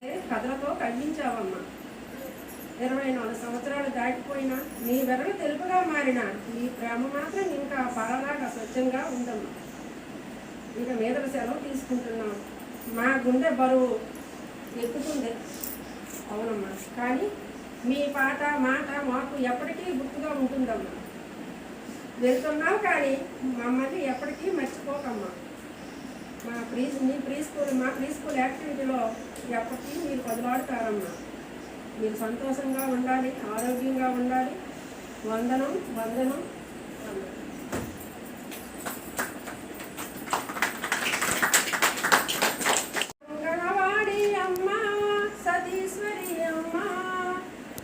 కథలతో కవ్వించావమ్మా. 24 సంవత్సరాలు దాటిపోయినా నీ వెరలు తెలుపుగా మారిన నీ ప్రేమ మాత్రం ఇంకా పాలలాగా స్వచ్ఛంగా ఉందమ్మా. ఇక మీద సెలవు తీసుకుంటున్నాం. మా గుండె బరువు ఎక్కుతుంది, అవునమ్మా. కానీ మీ పాట మాట మాకు ఎప్పటికీ గుర్తుగా ఉంటుందమ్మా. వెళ్తున్నావు కానీ మమ్మల్ని ఎప్పటికీ మర్చిపోకమ్మా. మా ప్రీ స్కూల్ యాక్టివిటీలో ఎప్పటికీ మీరు బదులాడుతారమ్మా. మీరు సంతోషంగా ఉండాలి, ఆరోగ్యంగా ఉండాలి. వందనం వందనం వందనం. అంగనవాడి అమ్మ సతీశ్వరి అమ్మ,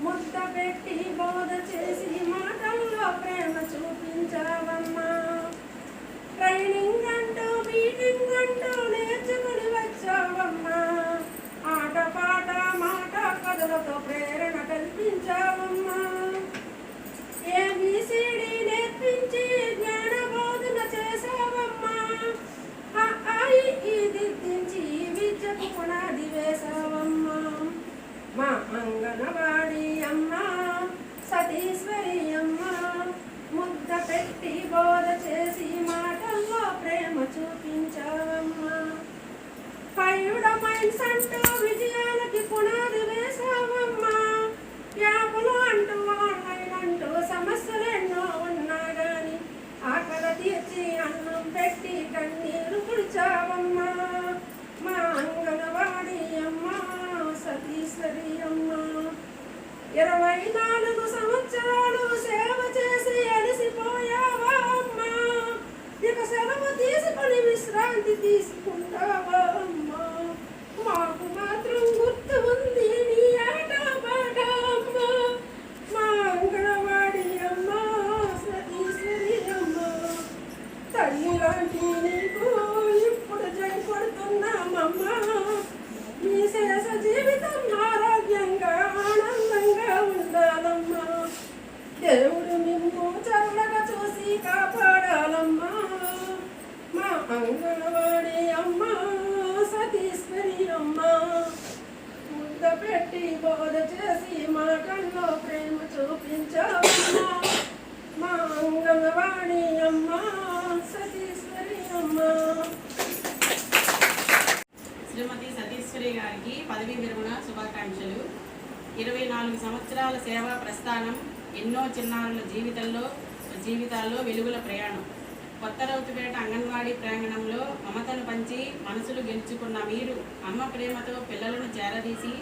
ముద్ద పెట్టి బోధ చేసి మాటల్లో ప్రేమ చూపించావమ్మా. ట్రైనింగ్ అంటూ మీటింగ్ అంటూ నేర్చుకుని వచ్చావమ్మా. ఆట పాట మాట కథలతో ప్రేరణ కల్పించావమ్మా. ఏబిసిడి నేర్పించి జ్ఞాన బోధన చేసావమ్మా. ఈ దిద్దించి విద్యకు పునాది వేసావమ్మా. మా అంగనవాడి అమ్మ సతీశ్వరి అమ్మ, ముద్ద పెట్టి బోధ చేసి మాటల్లో ప్రేమ చూపించావమ్మా. పైయుడ మైండ్స్ అంటూ విజయాలకి పునాది వేసావమ్మా. యాపులు అంటూ ఆన్లైన్ అంటూ సమస్యలు ఎన్నో ఉన్నా గాని ఆకలి తీర్చి అన్నం పెట్టి కన్నీరు తుడిచావమ్మా. మా అంగనవాడి అమ్మ సతీశ్వరి అమ్మ, 24 సంవత్సరాలు సేవ చేసి అలసిపోయావా అమ్మా. ఇక సెలవు తీసుకుని విశ్రాంతి తీసుకుంటావా అమ్మా. మాకు మాత్రం గుర్తు ఉంది నీ ఆట పాట అమ్మా. మా అంగనవాడి అమ్మ సతీశ్వరి అమ్మ, తల్లి లాంటి నీకు ఇప్పుడు జై కొడుతున్నామమ్మా. నీ శేష జీవితం ఆరోగ్యంగా ఆనందంగా ఉండాలమ్మా. దేవుడు నిన్ను చల్లగా చూసి కాపాడాలమ్మా. మా అంగనవాడి అమ్మ సతీశ్వరి అమ్మ, ముద్ద పెట్టి బోధ చేసి మాటల్లో ప్రేమ చూపించావమ్మా. మా అంగనవాడి అమ్మ సతీశ్వరి అమ్మ. శ్రీమతి సతీశ్వరి గారికి పదవీ విరమణ శుభాకాంక్షలు. 24 సంవత్సరాల సేవా ప్రస్థానం, ఎన్నో చిన్నారుల జీవితాల్లో వెలుగుల ప్రయాణం. కొత్త రౌతుపేట అంగన్వాడీ ప్రాంగణంలో మమతను పంచి మనసులు గెలుచుకున్న మీరు అమ్మ ప్రేమతో పిల్లలను చేరదీసి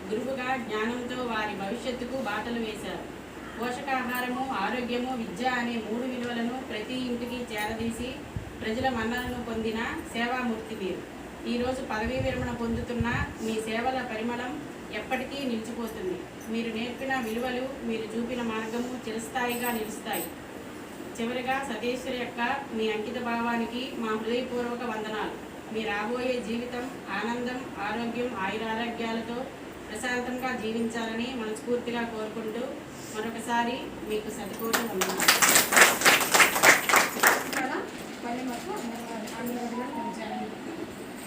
గురువుగా జ్ఞానంతో వారి భవిష్యత్తుకు బాటలు వేశారు. పోషకాహారము, ఆరోగ్యము, విద్య అనే 3 విలువలను ప్రతి ఇంటికి చేరదీసి ప్రజల మన్ననను పొందిన సేవామూర్తి మీరు. ఈరోజు పదవీ విరమణ పొందుతున్న మీ సేవల పరిమళం ఎప్పటికీ నిలిచిపోతుంది. మీరు నేర్పిన విలువలు, మీరు చూపిన మార్గము చిరస్థాయిగా నిలుస్తాయి. చివరిగా సతీశ్వరి యొక్క మీ అంకిత భావానికి మా హృదయపూర్వక వందనాలు. మీ రాబోయే జీవితం ఆనందం, ఆరోగ్యం, ఆయురారోగ్యాలతో ప్రశాంతంగా జీవించాలని మనస్ఫూర్తిగా కోరుకుంటూ మరొకసారి మీకు శతకోటి వందనాలు.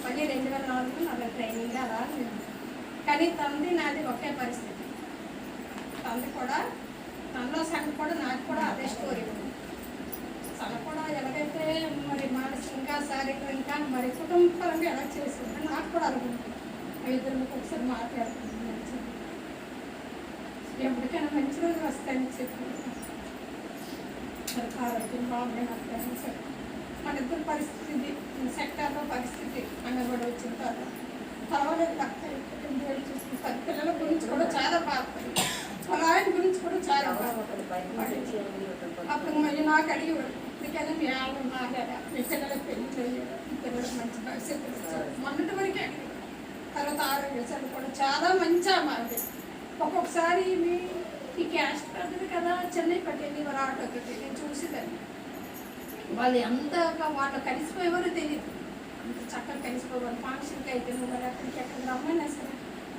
మళ్ళీ 2004 నాకు ట్రైనింగ్ అలా. కానీ తండ్రి నాది ఒకే పరిస్థితి. తండ్రి కూడా తనలో సగం కూడా నాకు కూడా అదే స్టోరీ ఉంది. తను కూడా ఎలాగైతే మరి మానసికంగా శారీరకంగా మరి కుటుంబపరంగా ఎలా చేసింది నాకు కూడా అనుకుంటుంది. 5 రోజులకు ఒకసారి మాట్లాడుతుంది. ఎప్పటికైనా మంచి రోజులు వస్తాయని చెప్పి ఆరోగ్యం బాగుండే సార్. మన ఇద్దరు పరిస్థితి సెక్టార్లో పరిస్థితి అంగన్వాడి వచ్చిన పర్వాలేదు. చూసుకుంటారు. పిల్లల గురించి కూడా చాలా బాధపడి వాళ్ళ ఆయన గురించి కూడా చాలా బాధపడి అప్పుడు మళ్ళీ నాకు అడిగేవాడు, అందుకని మీ ఆవిడ మాట్లాడా, మీ పిల్లలకు పెళ్లి చేయడం, మీ పిల్లలకు మంచి భవిష్యత్తు ఇచ్చారు. మొన్నటి వరకే అడిగాడు. తర్వాత ఆరోగ్యాలు కూడా చాలా మంచిగా మారింది. ఒక్కొక్కసారి ఈ క్యాస్ట్ పెద్దది కదా, చెన్నై పట్టేది వారు ఆటోకి నేను చూసేదాన్ని. వాళ్ళు ఎంతగా వాళ్ళు కలిసిపోయేవారు తెలియదు. అంత చక్కగా కలిసిపోయేవారు. ఫంక్షన్కి అయితే మరి అక్కడికి ఎక్కడ రమ్మన్నా సరే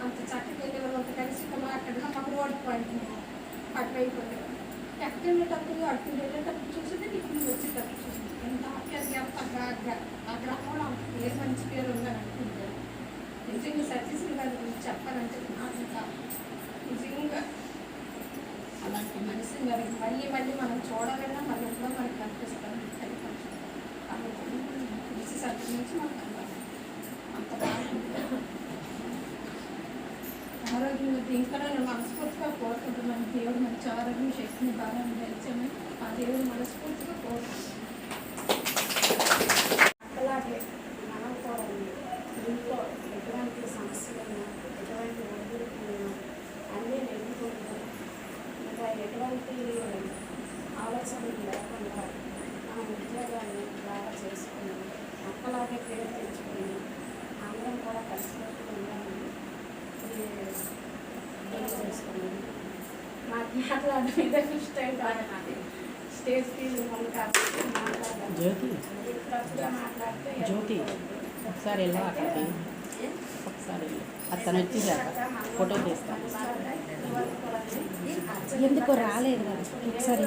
అంత చక్కగా వెళ్ళేవారు. అంత కలిసి మాట్లాడినా మాకు ఓడిపోయింది. అటు అయిపోయేవారు. ఎక్కడ వెళ్ళేటప్పుడు అటు వెళ్ళేటప్పుడు చూసేది ఇప్పుడు వచ్చేటప్పుడు చూసింది. ఎంత ఆప్యాయంగా ఆ గ్రామంలో అంత పేరు మంచి పేరు ఉందని అనుకుంటారు. నిజంగా సతీశ్వరి గారి గురించి చెప్పాలంటే నాకు ఇంకా నిజంగా అలాంటి మనిషి గారికి మళ్ళీ మళ్ళీ మనం చూడాలన్నా మళ్ళీ ఎప్పుడో మనకు కనిపిస్తాం కృషి సత్యం నుంచి మనకు కనపడాలి అంత బాగుంటుంది. ఆరోగ్యంగా ఇంకా నేను మనస్ఫూర్తిగా కోరుకుంటున్నాను. దేవుడు మంచి ఆరోగ్యం శక్తిని బాగా తెలిసాను. ఆ దేవుడు మనస్ఫూర్తిగా కోరుకుంటున్నాను. అలాగే మనం కూడా ఇంట్లో ఎటువంటి సమస్యలు ఎటువంటి ఒడిదుడుకులు అన్నీ నెగ్గుకుంటూ ఇంకా ఎటువంటి ఆలోచనలు లేకుండా మన ఉద్యోగాన్ని బాగా చేసుకుని అక్కలాగే పేరు తెచ్చుకుని అందరం కూడా కలిసిపెట్టుకు ఉండాలని చేసుకున్నాను. నాకు మాట్లాడడం ఇదే ఫస్ట్ టైం కాదు. నాది స్టేజ్ ఫీజు మళ్ళీ కాదు మాట్లాడాలి. జ్యోతి ఒకసారి వెళ్ళా అక్కడికి, ఒకసారి వెళ్ళి అతను వచ్చేసాక ఫోటో తీస్తాను. ఎందుకో రాలేదు కదా ఒకసారి.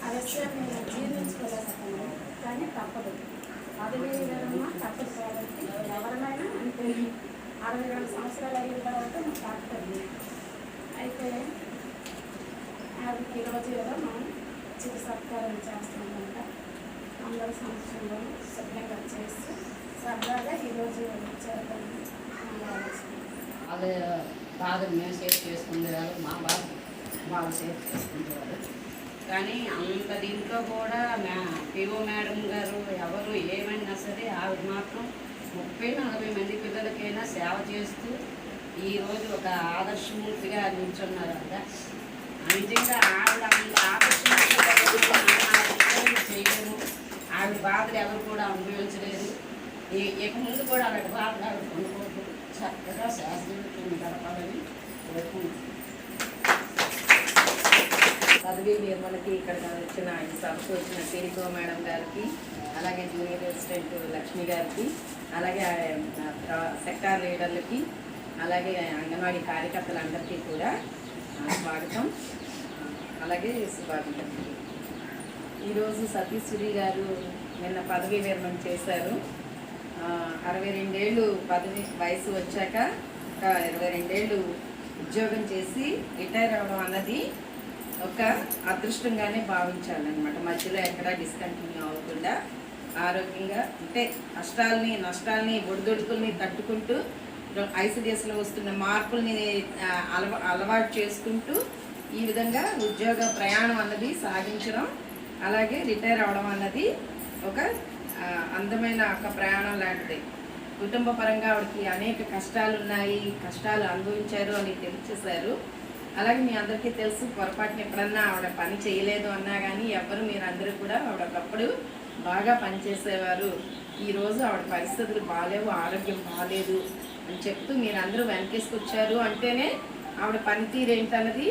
ఆ విషయాన్ని జీర్ణించుకోలేకపోయాను, కానీ తప్పదు. పదవి విరమణ తప్పదు కాబట్టి ఎవరినైనా అంటే 62 సంవత్సరాలు అయిన తర్వాత నాకు తాకుతుంది. అయితే అది ఈరోజు ఏదో మనం చిరు సత్కారం చేస్తున్నామంట. అందరి సంవత్సరంలో శుభ్రంగా చేసి సరదాగా ఈరోజు చేద్దామని వాళ్ళ బాధలు మేము సేవ్ చేసుకునేవారు, మా బాధ వాళ్ళు సేవ్ చేసుకునేవారు. కానీ అంత దీంట్లో కూడా పిఓ మేడం గారు ఎవరు ఏమైనా సరే ఆవిడ మాత్రం 30-40 మంది పిల్లలకైనా సేవ చేస్తూ ఈరోజు ఒక ఆదర్శమూర్తిగా నిల్చున్నారు కదా. నిజంగా ఆవిడ అంత ఆదర్శమూర్తిగా చేయలేము. ఆవిడ బాధలు ఎవరు కూడా అనుభవించలేదు. ఇక ముందు కూడా అలాంటి బాధలు ఆవిడ కొనుక్కోదు. చక్కగా శాస్త్రీయులను గడపాలని కోరుకుంటున్నాను. పదవీ విరమణకి ఇక్కడ వచ్చిన ఈ సభకు వచ్చిన పిఓ మేడం గారికి, అలాగే జూనియర్ అసిస్టెంట్ లక్ష్మి గారికి, అలాగే సెక్టార్ లీడర్లకి, అలాగే అంగన్వాడీ కార్యకర్తలందరికీ కూడా స్వాగతం, అలాగే శుభాకాంక్షలు. ఈరోజు సతీశ్వరి గారు నిన్న పదవీ విరమణ చేశారు. 62 ఏళ్ళు పదవి వయసు వచ్చాక 22 ఏళ్ళు ఉద్యోగం చేసి రిటైర్ అవ్వడం అన్నది ఒక అదృష్టంగానే భావించాలన్నమాట. మధ్యలో ఎక్కడా డిస్కంటిన్యూ అవ్వకుండా ఆరోగ్యంగా అంటే నష్టాలని ఒడిదొడుకుల్ని తట్టుకుంటూ ఐసిడిఎస్లో వస్తున్న మార్పుల్ని అలవాటు చేసుకుంటూ ఈ విధంగా ఉద్యోగ ప్రయాణం అన్నది సాగించడం, అలాగే రిటైర్ అవడం అన్నది ఒక అందమైన ఒక ప్రయాణం లాంటిది. కుటుంబ పరంగా ఆవిడకి అనేక కష్టాలు ఉన్నాయి, కష్టాలు అనుభవించారు అని తెలిసేశారు. అలాగే మీ అందరికీ తెలుసు, పొరపాటున ఎప్పుడన్నా ఆవిడ పని చేయలేదు అన్నా కానీ మీరందరూ కూడా ఆవిడ ఒకప్పుడు బాగా పనిచేసేవారు. ఈరోజు ఆవిడ పరిస్థితులు బాగాలేవు, ఆరోగ్యం బాగాలేదు అని చెప్తూ మీరందరూ వెనకేసుకొచ్చారు అంటేనే ఆవిడ పనితీరు ఏంటన్నది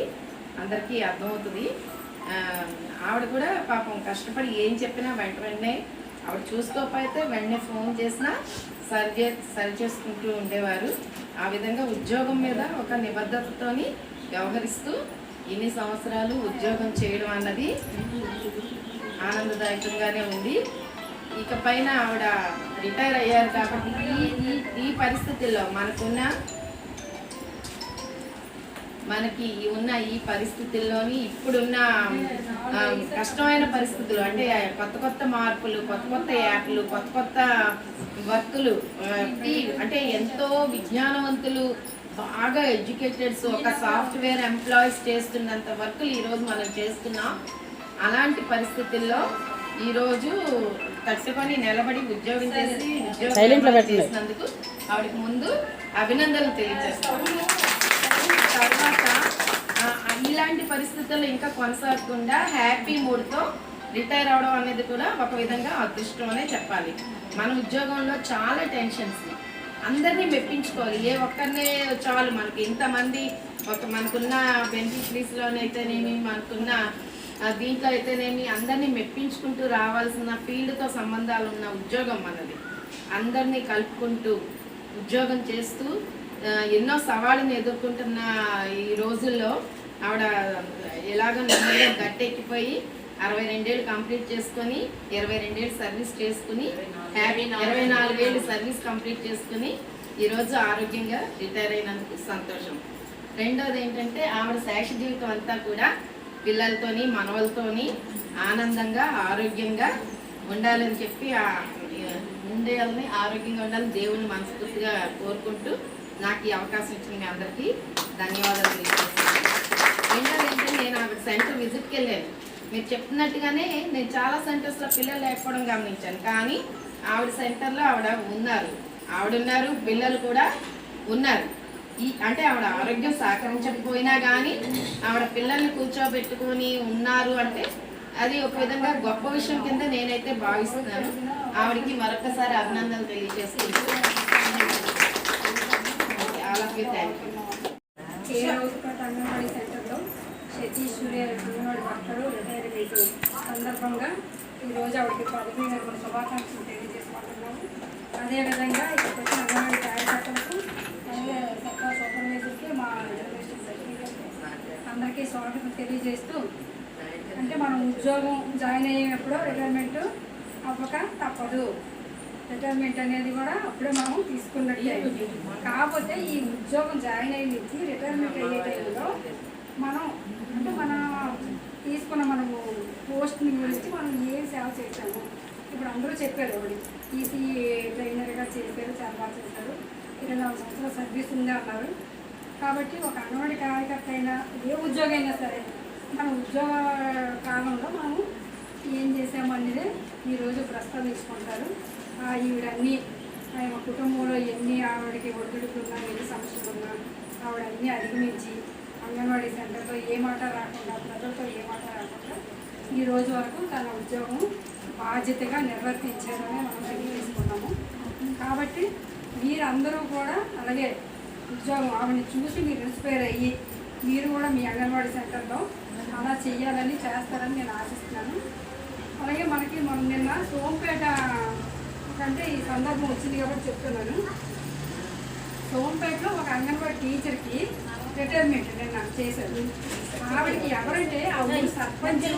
అందరికీ అర్థమవుతుంది. ఆవిడ కూడా పాపం కష్టపడి ఏం చెప్పినా వెంటనే ఆవిడ చూసుకోకపోతే వెంటనే ఫోన్ చేసినా సరి చేసుకుంటూ ఉండేవారు. ఆ విధంగా ఉద్యోగం మీద ఒక నిబద్ధతతోని వ్యవహరిస్తూ ఇన్ని సంవత్సరాలు ఉద్యోగం చేయడం అన్నది ఆనందదాయకంగానే ఉంది. ఇకపైన ఆవిడ రిటైర్ అయ్యారు కాబట్టి ఈ పరిస్థితుల్లో మనకి ఉన్న ఈ పరిస్థితుల్లోని ఇప్పుడున్న కష్టమైన పరిస్థితులు అంటే కొత్త మార్పులు, కొత్త యాప్లు, కొత్త వర్కులు, అంటే ఎంతో విజ్ఞానవంతులు, బాగా ఎడ్యుకేటెడ్స్, ఒక సాఫ్ట్వేర్ ఎంప్లాయీస్ చేస్తున్నంత వర్కులు ఈరోజు మనం చేస్తున్నాం. అలాంటి పరిస్థితుల్లో ఈరోజు తట్టుకొని నిలబడి ఉద్యోగం చేసినందుకు ఆవిడకి ముందు అభినందనలు తెలియజేస్తాం. తర్వాత ఇలాంటి పరిస్థితుల్లో ఇంకా కొనసాగకుండా హ్యాపీ మూడ్తో రిటైర్ అవడం అనేది కూడా ఒక విధంగా అదృష్టం అనే చెప్పాలి. మన ఉద్యోగంలో చాలా టెన్షన్స్, అందరినీ మెప్పించుకోవాలి. ఏ ఒక్కరినే చాలు మనకి ఇంతమంది మనకున్న బెనిఫిషరీస్లోనైతేనేమి, మనకున్న దీంట్లో అయితేనేమి అందరినీ మెప్పించుకుంటూ రావాల్సిన ఫీల్డ్తో సంబంధాలు ఉన్న ఉద్యోగం మనది. అందరినీ కలుపుకుంటూ ఉద్యోగం చేస్తూ ఎన్నో సవాళ్ళని ఎదుర్కొంటున్న ఈ రోజుల్లో ఆవిడ ఎలాగో నెమ్మదిగా గట్టెక్కిపోయి 62 ఏళ్ళు కంప్లీట్ చేసుకొని 22 ఏళ్ళు సర్వీస్ చేసుకుని 24 ఏళ్ళు సర్వీస్ కంప్లీట్ చేసుకుని ఈరోజు ఆరోగ్యంగా రిటైర్ అయినందుకు సంతోషం. రెండోది ఏంటంటే ఆవిడ శేష జీవితం అంతా కూడా పిల్లలతోని మనవలతోని ఆనందంగా ఆరోగ్యంగా ఉండాలని చెప్పి ఉండేయాలని ఆరోగ్యంగా ఉండాలని దేవుని మనస్ఫూర్తిగా కోరుకుంటూ నాకు ఈ అవకాశం ఇచ్చిన మీ అందరికీ ధన్యవాదాలు తెలియజేస్తున్నాను. రెండోది ఏంటంటే నేను ఆవిడ సెంటర్ విజిట్కి వెళ్ళాను. మీరు చెప్తున్నట్టుగానే నేను చాలా సెంటర్స్లో పిల్లలు లేకపోవడం గమనించాను. కానీ ఆవిడ సెంటర్లో ఆవిడ ఉన్నారు, పిల్లలు కూడా ఉన్నారు. అంటే ఆవిడ ఆరోగ్యం సహకరించకపోయినా కానీ ఆవిడ పిల్లల్ని కూర్చోబెట్టుకొని ఉన్నారు అంటే అది ఒక విధంగా గొప్ప విషయం కింద నేనైతే భావిస్తున్నాను. ఆవిడకి మరొకసారి అభినందనలు తెలియజేస్తున్నాను. All of you thank you. Keralapeta anganwadi సెంటర్లో సతీష్ సూర్య అంగన్వాడీ వర్కరు రిటైర్ అయిన సందర్భంగా ఈరోజు ఆవిడకి 15 శుభాకాంక్షలు తెలియజేసుకుంటున్నాము. అదేవిధంగా ఇక్కడికి వచ్చిన అంగన్వాడీ కార్యకర్తలకు అలాగే సెక్టార్ సూపర్వైజర్కి మా జనరేషన్ సెక్రటరీ అందరికీ స్వాగతం తెలియజేస్తూ, అంటే మనం ఉద్యోగం జాయిన్ అయ్యేటప్పుడు రిటైర్మెంట్ అవ్వక తప్పదు. రిటైర్మెంట్ అనేది కూడా అప్పుడే మనం తీసుకున్నట్టే. కాకపోతే ఈ ఉద్యోగం జాయిన్ అయ్యి రిటైర్మెంట్ అయ్యే టైంలో మనం తీసుకున్న మనము పోస్ట్ని గురించి మనం ఏం సేవ చేశాము. ఇప్పుడు అందరూ చెప్పారు, ఒకటి ఈసీ ట్రైనర్గా చేశారు, చాలా బాగా చేశారు, 24 సంవత్సరాల సర్వీస్ ఉంది అన్నారు. కాబట్టి ఒక అంగన్వాడీ కార్యకర్త అయినా ఏ ఉద్యోగం అయినా సరే మన ఉద్యోగ కాలంలో మనము ఏం చేసాము అనేది ఈరోజు ప్రస్తావించుకుంటారు. ఈవిడన్నీ ఆయన కుటుంబంలో ఎన్ని ఆవిడకి ఒడిదుడుకున్నా, ఎన్ని సమస్యలు ఉన్నా ఆవిడ అన్నీ అధిగమించి అంగన్వాడీ సెంటర్లో ఏ మాట రాకుండా, ప్రజలతో ఏ మాట రాకుండా ఈ రోజు వరకు తన ఉద్యోగం బాధ్యతగా నిర్వర్తించారని మనం తెలియజేసుకున్నాము. కాబట్టి మీరందరూ కూడా అలాగే ఉద్యోగం ఆవిడని చూసి మీరు ఇన్స్పైర్ అయ్యి మీరు కూడా మీ అంగన్వాడీ సెంటర్లో అలా చేయాలని చేస్తారని నేను ఆశిస్తున్నాను. అలాగే మనం నిన్న సోంపేట అంటే ఈ సందర్భం వచ్చింది కాబట్టి చెప్తున్నాను. సోంపేటలో ఒక అంగన్వాడీ టీచర్కి రిటైర్మెంట్ నిన్న చేశారు. ఆవిడకి ఎవరంటే ఆ ఊరు సర్పంచ్,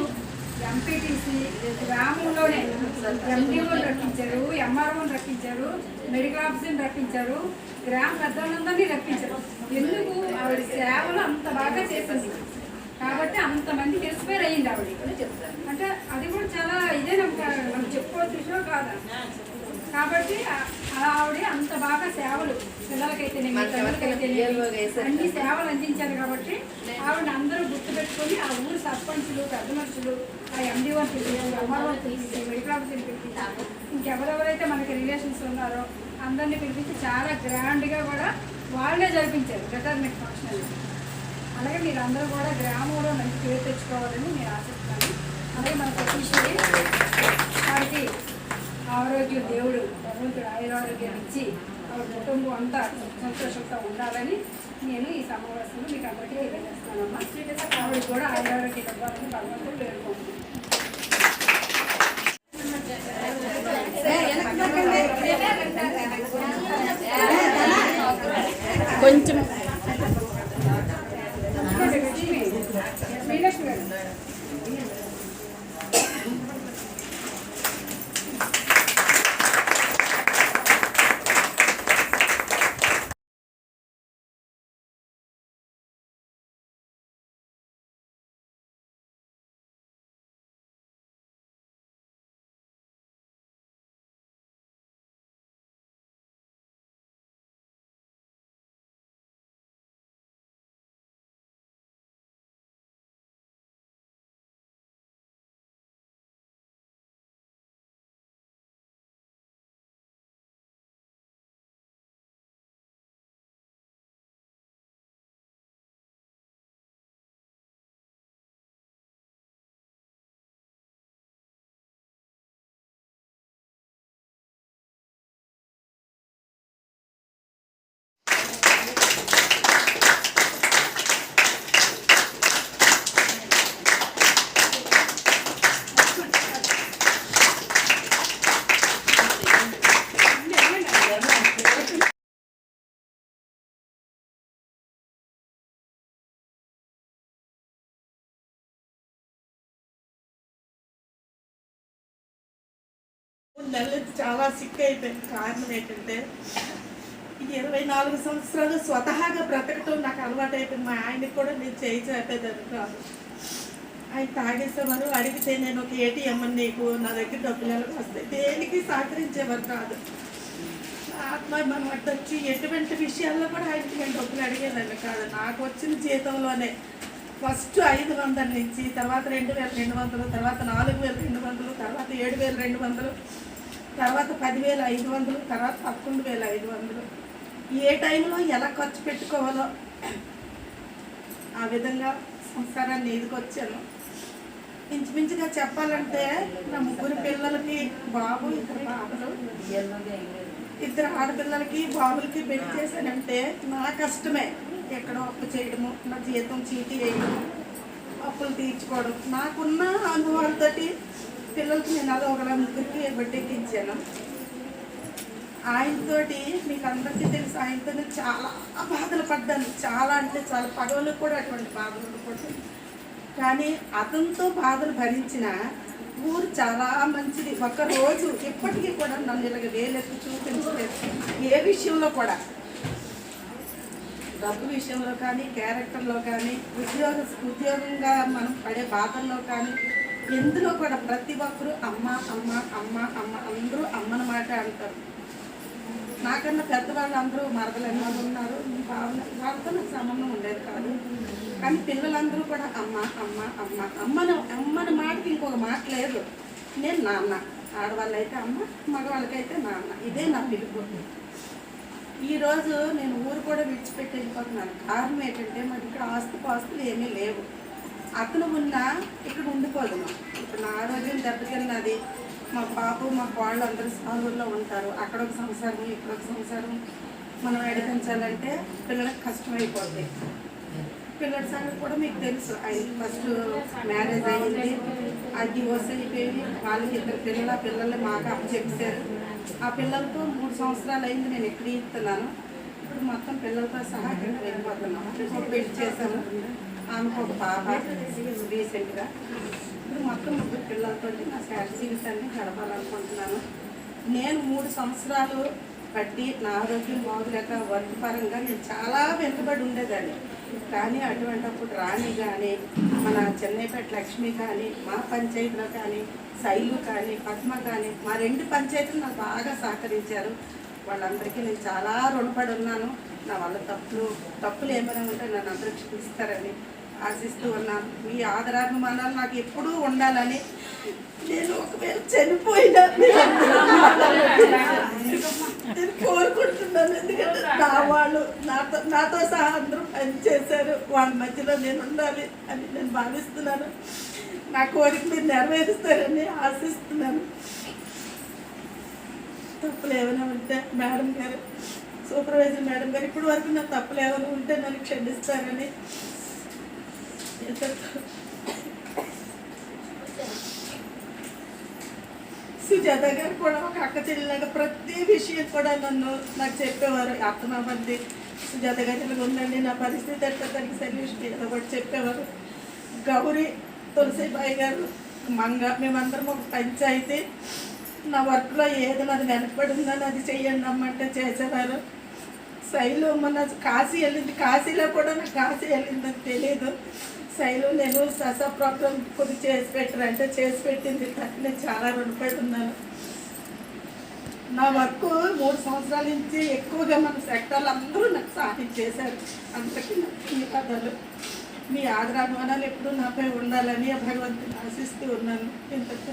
ఎంపీటీసీ, గ్రామంలోనే ఎండీఓని రప్పించారు, ఎంఆర్ఓని రప్పించారు, మెడికల్ ఆఫీసర్ని రప్పించారు, గ్రామ పెద్దలందరినీ రప్పించారు. ఎందుకు? ఆవిడ సేవలు అంత బాగా చేసింది కాబట్టి అంతమంది ఇన్స్పైర్ అయ్యింది ఆవిడ. అంటే అది కూడా చాలా ఇదే మనం చెప్పుకోవచ్చు విషయం కాదా. కాబట్టి అలా ఆవిడ అంత బాగా సేవలు పిల్లలకైతే అన్ని సేవలు అందించారు. కాబట్టి ఆవిడ అందరూ గుర్తుపెట్టుకొని ఆ ఊరు సర్పంచులు, పెద్ద మనుషులు, ఆ ఎండీఓని పిలిపించి, ఎంఆర్ఓని పిలిపించి, మెడికల్ ఆఫీసర్ని పిలిపించి, ఇంకెవరెవరైతే మనకి రిలేషన్స్ ఉన్నారో అందరినీ పిలిపించి చాలా గ్రాండ్గా కూడా వాళ్ళే జరిపించారు రిటైర్మెంట్ ఫంక్షన్. అలాగే మీరు అందరూ కూడా గ్రామంలో మంచి పేరు తెచ్చుకోవాలని నేను ఆశిస్తున్నాను. అలాగే మన సతీశ్వరి వారికి ఆరోగ్యం దేవుడు భగవంతుడు ఆయురారోగ్యం ఇచ్చి ఆవిడ కుటుంబం అంతా సంతోషంతో ఉండాలని నేను ఈ సమావేశంలో మీకు అందరికీ తెలియజేస్తానమ్మా. ఆవిడ కూడా ఆయురారోగ్యం ఇవ్వాలని భగవంతుడు వేడుకుంటున్నాను. కొంచెం శ్రీలక్ష్మి గారు నెలలు చాలా సిక్ అయిపోయింది. కారణం ఏంటంటే ఈ 24 సంవత్సరాలు స్వతహాగా బ్రతకటం నాకు అలవాటు అయిపోయింది. మా ఆయనకి కూడా నేను చేయి చేపేదాన్ని కాదు. ఆయన తాగేసేవారు. అడిగితే నేను ఒక ఏటీఎం అని నీకు నా దగ్గర డబ్బులు ఎలా వస్తాయి, దేనికి సహకరించేవారు కాదు. ఆత్మాభిమానం అడ్డొచ్చి ఎటువంటి విషయాల్లో కూడా ఆయనకి నేను డబ్బులు అడిగేదాన్ని కాదు. నాకు వచ్చిన జీతంలోనే ఫస్ట్ 500 నుంచి, తర్వాత 2200, తర్వాత 4200, తర్వాత 7200, తర్వాత 10500, తర్వాత 11500. ఏ టైంలో ఎలా ఖర్చు పెట్టుకోవాలో ఆ విధంగా సంసారాన్ని ఎదుకొచ్చాను. ఇంచుమించుగా చెప్పాలంటే నా 3 పిల్లలకి బాబు, 2 బాబులు, 2 ఆడపిల్లలకి బాబులకి పెళ్లి చేశానంటే నా కష్టమే. ఎక్కడో అప్పు చేయడము, నా జీతం చీటీ వేయడము, అప్పులు తీర్చుకోవడం. నాకున్న అనుభవాలతో పిల్లలకి నేను అలా 1 బట్టెక్కించాను. ఆయనతోటి మీకు అందరికీ తెలుసు, ఆయనతో చాలా బాధలు పడ్డాను. చాలా అంటే చాలా పగలకు కూడా అటువంటి బాధలు పడ్డాను. కానీ అతనితో బాధలు భరించిన ఊరు చాలా మంచిది. ఒక్కరోజు ఇప్పటికీ కూడా నన్ను ఇలాగ వేలెత్తి చూపించలేదు. ఏ విషయంలో కూడా, డబ్బు విషయంలో కానీ, క్యారెక్టర్లో కానీ, ఉద్యోగంగా మనం పడే బాధల్లో కానీ, ఎందులో కూడా ప్రతి ఒక్కరూ అమ్మ అమ్మ అమ్మ అమ్మ, అందరూ అమ్మని మాట అంటారు. నాకన్నా పెద్దవాళ్ళు అందరూ మరదలెన్నో ఉన్నారు. వాళ్ళతో నాకు సంబంధం ఉండేది కాదు. కానీ పిల్లలందరూ కూడా అమ్మ అమ్మ అమ్మ అమ్మని మాటకి ఇంకొక మాట లేదు. నేను నాన్న, ఆడవాళ్ళైతే అమ్మ, మగవాళ్ళకైతే నాన్న. ఇదే నా పిలుపు. ఈరోజు నేను ఊరు కూడా విడిచిపెట్టి వెళ్ళిపోతున్నాను. కారణం ఏంటంటే మరి ఇక్కడ ఆస్తుపాస్తులు ఏమీ లేవు. అతను ఉన్నా ఇక్కడ ఉండిపోదు. ఇప్పుడు నా ఆరోగ్యం దెబ్బతిన్నది. మా పాపు మా వాళ్ళు అందరూ సాలూరులో ఉంటారు. అక్కడ ఒక సంసారం, ఇక్కడ ఒక సంసారం మనం ఎడిపించాలంటే పిల్లలకు కష్టమైపోద్ది. పిల్లల సంగతి కూడా మీకు తెలుసు. ఆయన ఫస్ట్ మ్యారేజ్ అయ్యింది, అది డివోర్స్ అయిపోయింది. వాళ్ళకి 2 పిల్లలు మాకు అప్పచెప్పారు. ఆ పిల్లలతో 3 సంవత్సరాలు అయింది నేను ఎక్కడ ఇస్తున్నాను. ఇప్పుడు మొత్తం పిల్లలతో సహా ఇక్కడ వెళ్ళిపోతున్నాను. ఒక పెళ్లి చేశాను, ఆమెకు ఒక పాప రీసెంట్గా. ఇప్పుడు మొత్తం 3 పిల్లలతో నా జీవితాన్ని గడపాలనుకుంటున్నాను. నేను 3 సంవత్సరాలు బట్టి నా ఆరోగ్యం బాగులేక వర్క్ పరంగా నేను చాలా వెనుకబడి ఉండేదాన్ని. కానీ అటువంటిప్పుడు రాణి కానీ, మన చెన్నైపేట లక్ష్మి కానీ, మా పంచాయతీలో కానీ, శైలు కానీ, పద్మ కానీ, మా 2 పంచాయతీలు నాకు బాగా సహకరించారు. వాళ్ళందరికీ నేను చాలా రుణపడి ఉన్నాను. నా వల్ల తప్పులు ఏమైనా ఉంటే నన్ను అందరూ క్షమిస్తారని ఆశిస్తూ ఉన్నాను. మీ ఆదరాభిమానాలు నాకు ఎప్పుడూ ఉండాలని, నేను ఒకవేళ చనిపోయినా నేను కోరుకుంటున్నాను. ఎందుకంటే నా వాళ్ళు నాతో సహా అందరూ పనిచేశారు. వాళ్ళ మధ్యలో నేను ఉండాలి అని నేను భావిస్తున్నాను. నా కోరిక మీరు నెరవేరుస్తారని ఆశిస్తున్నాను. తప్పులు ఏమైనా ఉంటే మేడం గారు, సూపర్వైజర్ మేడం గారు, ఇప్పటి వరకు నా తప్పులు ఏమైనా ఉంటే నన్ను క్షమిస్తారని. సుజాత గారు కూడా ఒక అక్క చెల్లిలాగా ప్రతి విషయం కూడా నాకు చెప్పేవారు. అర్థమవ్వండి సుజాత గారు ఇలా ఉందండి, నా పరిస్థితి ఎట్లా, దానికి సొల్యూషన్ ఏదో ఒకటి చెప్పేవారు. గౌరీ తులసిబాయి గారు, మేమందరం ఒక పంచాయితీ. నా వర్క్లో ఏదో నాది వెనకబడి ఉందని అది చెయ్యండి అమ్మంటే చేసేవారు. శైలు మొన్న కాశీ వెళ్ళింది, కాశీలో కూడా నాకు కాశీ వెళ్ళిందని తెలియదు. శైలు నేను ససా ప్రోగ్రామ్ కొద్ది చేసి పెట్టారంటే చేసి పెట్టింది. నేను చాలా రుణపడి ఉన్నాను. నా వర్క్ 3 సంవత్సరాల నుంచి ఎక్కువగా మన సెక్టర్లు అందరూ నాకు సహాయం చేశారు. అందరికీ నాకు ధన్యవాదాలు. మీ ఆదరాభిమానాలు ఎప్పుడూ నాపై ఉండాలని భగవంతుని ఆశిస్తూ ఉన్నాను. ఇంతకు